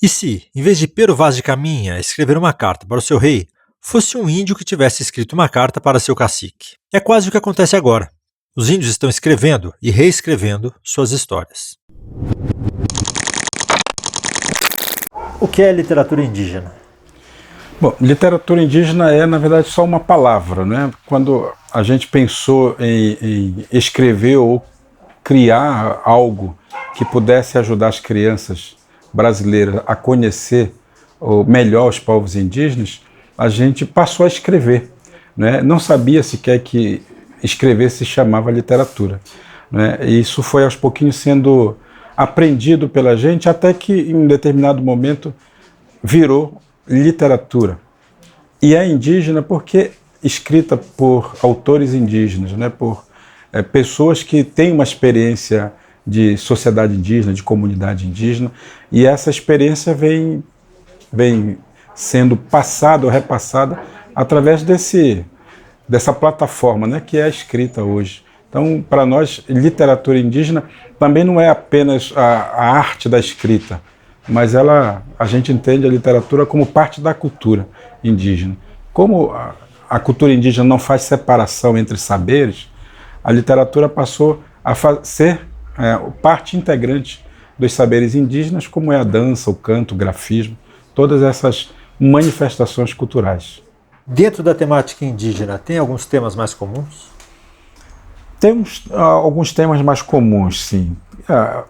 E se, em vez de Pero Vaz de Caminha escrever uma carta para o seu rei, fosse um índio que tivesse escrito uma carta para seu cacique? É quase o que acontece agora. Os índios estão escrevendo e reescrevendo suas histórias. O que é literatura indígena? Bom, literatura indígena é, na verdade, só uma palavra, né? Quando a gente pensou em escrever ou criar algo que pudesse ajudar as crianças brasileiras a conhecer melhor os povos indígenas, a gente passou a escrever, né? Não sabia sequer que escrever se chamava literatura, né? E isso foi aos pouquinhos sendo aprendido pela gente, até que em um determinado momento virou literatura. E é indígena porque escrita por autores indígenas, né? Por pessoas que têm uma experiência de sociedade indígena, de comunidade indígena, e essa experiência vem sendo passada ou repassada através dessa plataforma, né, que é a escrita hoje. Então, para nós, literatura indígena também não é apenas a arte da escrita, mas a gente entende a literatura como parte da cultura indígena. Como a cultura indígena não faz separação entre saberes, a literatura passou a ser parte integrante dos saberes indígenas, como é a dança, o canto, o grafismo, todas essas manifestações culturais. Dentro da temática indígena, tem alguns temas mais comuns? Temos alguns temas mais comuns, sim.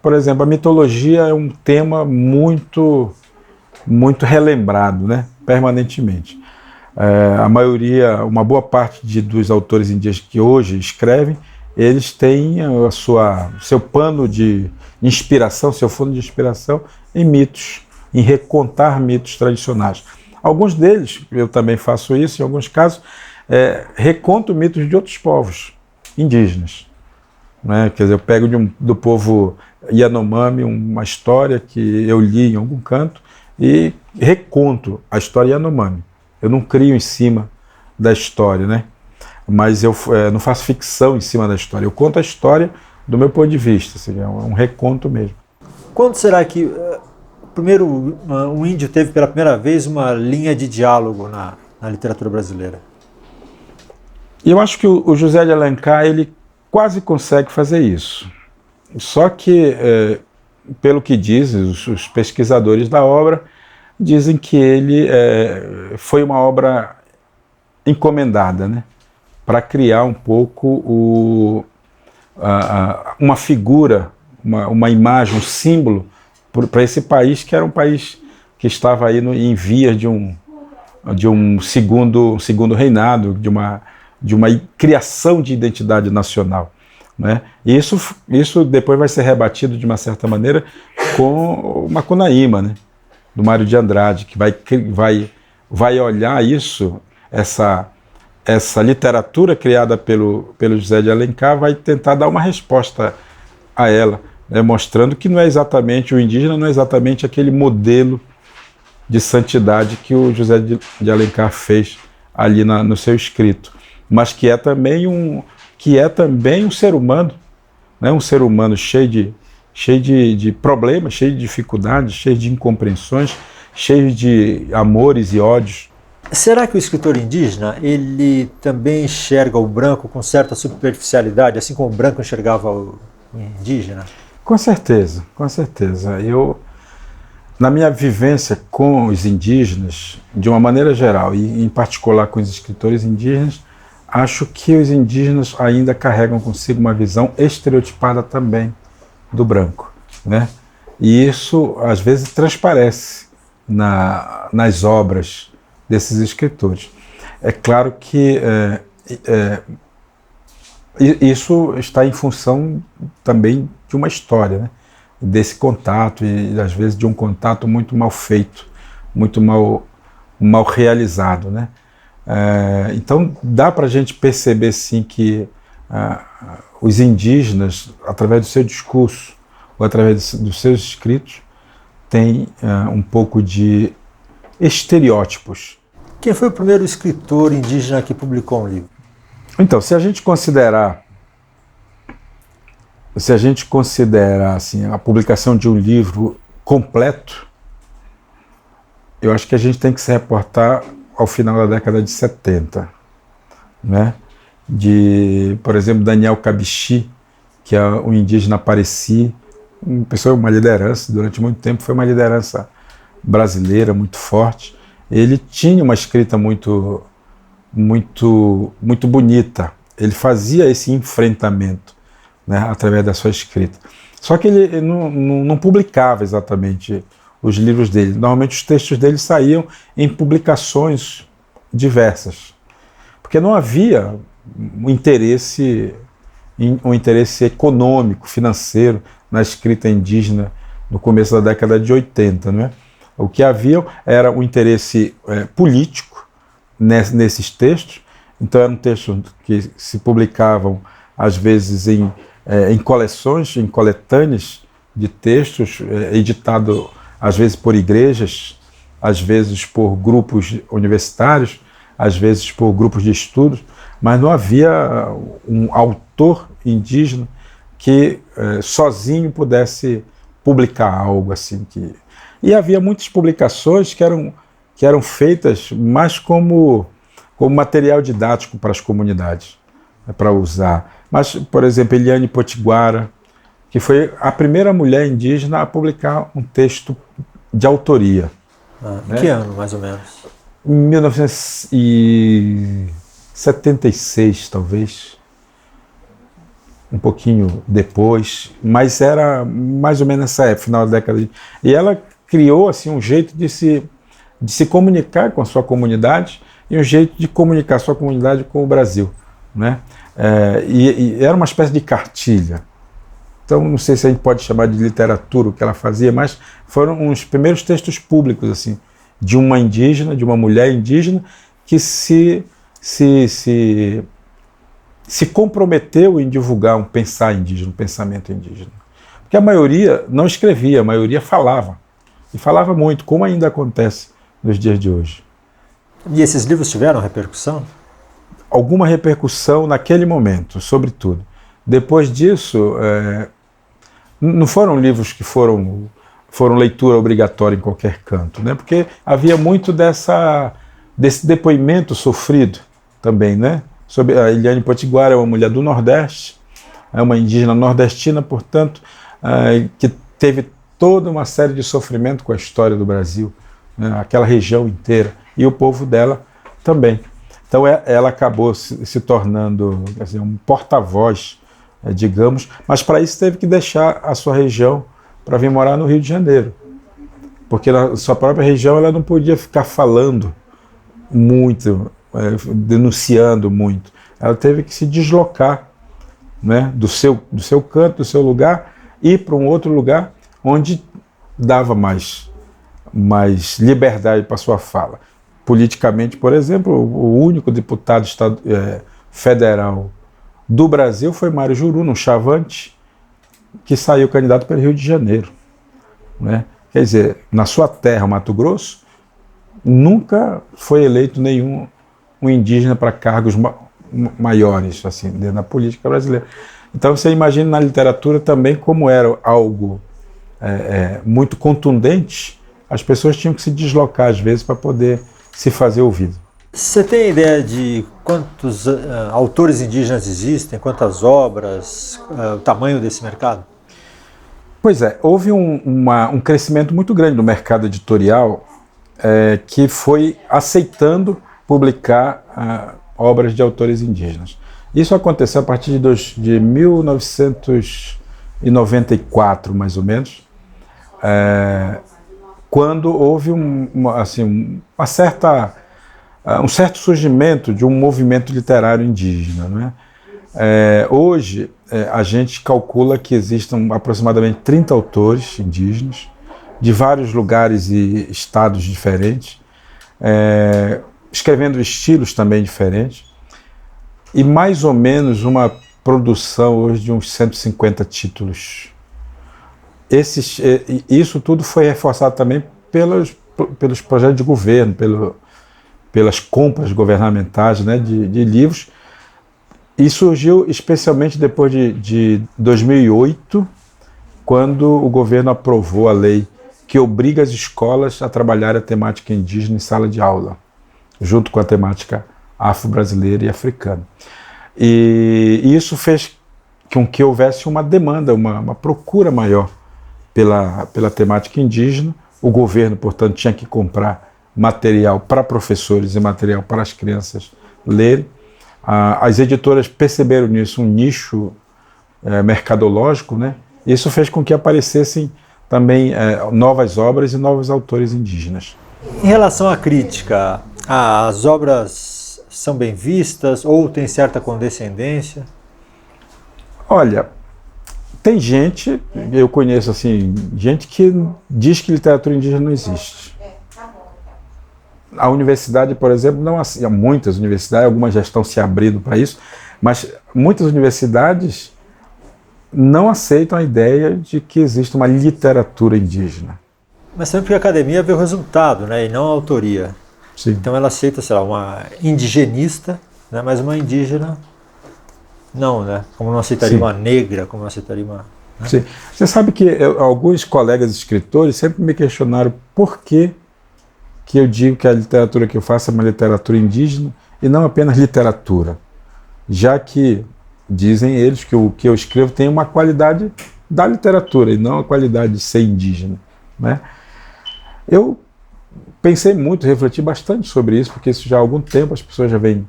Por exemplo, a mitologia é um tema muito relembrado, né, permanentemente. A maioria, uma boa parte dos autores indígenas que hoje escrevem, eles têm seu pano de inspiração, seu fundo de inspiração em mitos, em recontar mitos tradicionais. Alguns deles, eu também faço isso, em alguns casos, reconto mitos de outros povos indígenas, né? Quer dizer, eu pego do povo Yanomami uma história que eu li em algum canto e reconto a história Yanomami. Eu não crio em cima da história, né? Mas eu não faço ficção em cima da história. Eu conto a história do meu ponto de vista, assim, é um reconto mesmo. Quando será que um índio teve pela primeira vez uma linha de diálogo na literatura brasileira? E eu acho que o José de Alencar ele quase consegue fazer isso. Só que, pelo que dizem os pesquisadores da obra, dizem que ele foi uma obra encomendada, né, para criar um pouco uma figura, uma imagem, um símbolo para esse país, que era um país que estava aí em vias de um segundo reinado, de uma criação de identidade nacional, né? E isso depois vai ser rebatido de uma certa maneira com o Macunaíma, né, do Mário de Andrade, que vai olhar isso, essa literatura criada pelo José de Alencar, vai tentar dar uma resposta a ela, né, mostrando que o indígena não é exatamente aquele modelo de santidade que o José de Alencar fez ali no seu escrito, mas que é também um ser humano, né, um ser humano cheio de problemas, cheio de dificuldades, cheio de incompreensões, cheio de amores e ódios. Será que o escritor indígena ele também enxerga o branco com certa superficialidade, assim como o branco enxergava o indígena? Com certeza, com certeza. Na minha vivência com os indígenas, de uma maneira geral, e em particular com os escritores indígenas, acho que os indígenas ainda carregam consigo uma visão estereotipada também do branco, né? E isso, às vezes, transparece nas obras desses escritores. É claro que isso está em função também de uma história, né? Desse contato, e às vezes de um contato muito mal feito, muito mal realizado, né? Então dá para a gente perceber sim que os indígenas, através do seu discurso ou através dos seus escritos, têm um pouco de estereótipos. Quem foi o primeiro escritor indígena que publicou um livro? Então, se a gente considerar assim, a publicação de um livro completo, eu acho que a gente tem que se reportar ao final da década de 70, né? Por exemplo, Daniel Cabichi, que é um indígena Pareci, uma pessoa, uma liderança, durante muito tempo foi uma liderança brasileira muito forte. Ele tinha uma escrita muito bonita. Ele fazia esse enfrentamento, né, através da sua escrita. Só que ele não publicava exatamente os livros dele. Normalmente os textos dele saíam em publicações diversas, porque não havia um interesse econômico, financeiro na escrita indígena no começo da década de 80, né? O que havia era um interesse político nesses textos. Então eram textos que se publicavam às vezes em coleções, em coletâneas de textos, editado às vezes por igrejas, às vezes por grupos universitários, às vezes por grupos de estudos, mas não havia um autor indígena que sozinho pudesse publicar algo assim. E havia muitas publicações que eram feitas mais como material didático para as comunidades, para usar. Mas, por exemplo, Eliane Potiguara, que foi a primeira mulher indígena a publicar um texto de autoria. Em que ano, mais ou menos? Em 1976, talvez. Um pouquinho depois, mas era mais ou menos nessa época, final da década de... E ela criou assim, um jeito de se comunicar com a sua comunidade e um jeito de comunicar a sua comunidade com o Brasil, né? E era uma espécie de cartilha. Então, não sei se a gente pode chamar de literatura o que ela fazia, mas foram os primeiros textos públicos assim, de uma indígena, de uma mulher indígena, que se comprometeu em divulgar um pensar indígena, um pensamento indígena. Porque a maioria não escrevia, a maioria falava. E falava muito, como ainda acontece nos dias de hoje. E esses livros tiveram repercussão? Alguma repercussão naquele momento, sobretudo. Depois disso, não foram livros que foram leitura obrigatória em qualquer canto, né? Porque havia muito desse depoimento sofrido também, né? Sobre a Eliane Potiguara, é uma mulher do Nordeste, é uma indígena nordestina, portanto, que teve toda uma série de sofrimento com a história do Brasil, né? Aquela região inteira, e o povo dela também. Então ela acabou se tornando assim, um porta-voz, digamos, mas para isso teve que deixar a sua região para vir morar no Rio de Janeiro, porque na sua própria região ela não podia ficar falando muito, denunciando muito. Ela teve que se deslocar, né, do seu canto, do seu lugar, ir para um outro lugar onde dava mais liberdade para sua fala. Politicamente, por exemplo, o único deputado federal do Brasil foi Mário Juru, no Chavante, que saiu candidato pelo Rio de Janeiro, né? Quer dizer, na sua terra, Mato Grosso, nunca foi eleito nenhum indígena para cargos maiores assim, dentro da política brasileira. Então você imagina na literatura também como era algo muito contundente, as pessoas tinham que se deslocar às vezes para poder se fazer ouvido. Você tem ideia de quantos autores indígenas existem, quantas obras, o tamanho desse mercado? Pois é, houve um crescimento muito grande do mercado editorial que foi aceitando publicar obras de autores indígenas. Isso aconteceu a partir de 1994, mais ou menos, quando houve um certo surgimento de um movimento literário indígena, né? Hoje, a gente calcula que existam aproximadamente 30 autores indígenas, de vários lugares e estados diferentes, escrevendo estilos também diferentes, e mais ou menos uma produção hoje de uns 150 títulos. Isso tudo foi reforçado também pelos projetos de governo, pelas compras governamentais, né, de livros, e surgiu especialmente depois de 2008, quando o governo aprovou a lei que obriga as escolas a trabalhar a temática indígena em sala de aula, junto com a temática afro-brasileira e africana. E isso fez com que houvesse uma demanda, uma procura maior pela temática indígena. O governo, portanto, tinha que comprar material para professores e material para as crianças lerem. As editoras perceberam nisso um nicho mercadológico, né? Isso fez com que aparecessem também novas obras e novos autores indígenas. Em relação à crítica, as obras são bem vistas ou tem certa condescendência? Olha, tem gente, eu conheço assim, gente que diz que literatura indígena não existe. A universidade, por exemplo, não, há muitas universidades, algumas já estão se abrindo para isso, mas muitas universidades não aceitam a ideia de que existe uma literatura indígena. Mas sempre que a academia vê o resultado, né, e não a autoria. Sim. Então ela aceita, sei lá, uma indigenista, né, mas uma indígena não, né? Como não aceitaria uma negra, como não aceitaria uma... Né? Sim. Você sabe que alguns colegas escritores sempre me questionaram por que eu digo que a literatura que eu faço é uma literatura indígena e não apenas literatura, já que dizem eles que o que eu escrevo tem uma qualidade da literatura e não a qualidade de ser indígena, né? Eu pensei muito, refleti bastante sobre isso, porque isso já há algum tempo as pessoas já vêm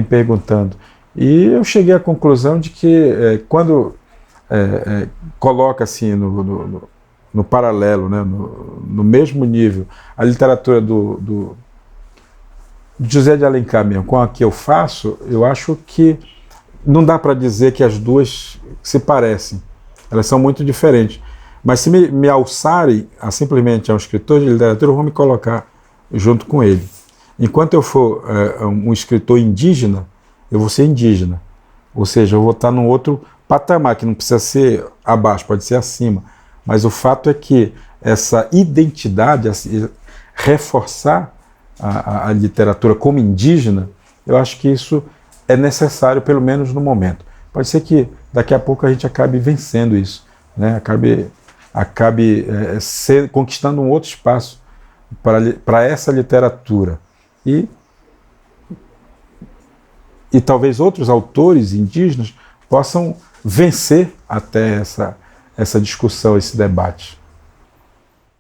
perguntando. E eu cheguei à conclusão de que quando coloca assim no paralelo, né, no mesmo nível, a literatura do José de Alencar mesmo, com a que eu faço, eu acho que não dá para dizer que as duas se parecem. Elas são muito diferentes. Mas se me alçarem simplesmente a um escritor de literatura, eu vou me colocar junto com ele. Enquanto eu for um escritor indígena, eu vou ser indígena. Ou seja, eu vou estar num outro patamar, que não precisa ser abaixo, pode ser acima. Mas o fato é que essa identidade, reforçar a literatura como indígena, eu acho que isso é necessário, pelo menos no momento. Pode ser que daqui a pouco a gente acabe vencendo isso, né? Acabe conquistando um outro espaço para essa literatura. E talvez outros autores indígenas possam vencer até essa discussão, esse debate.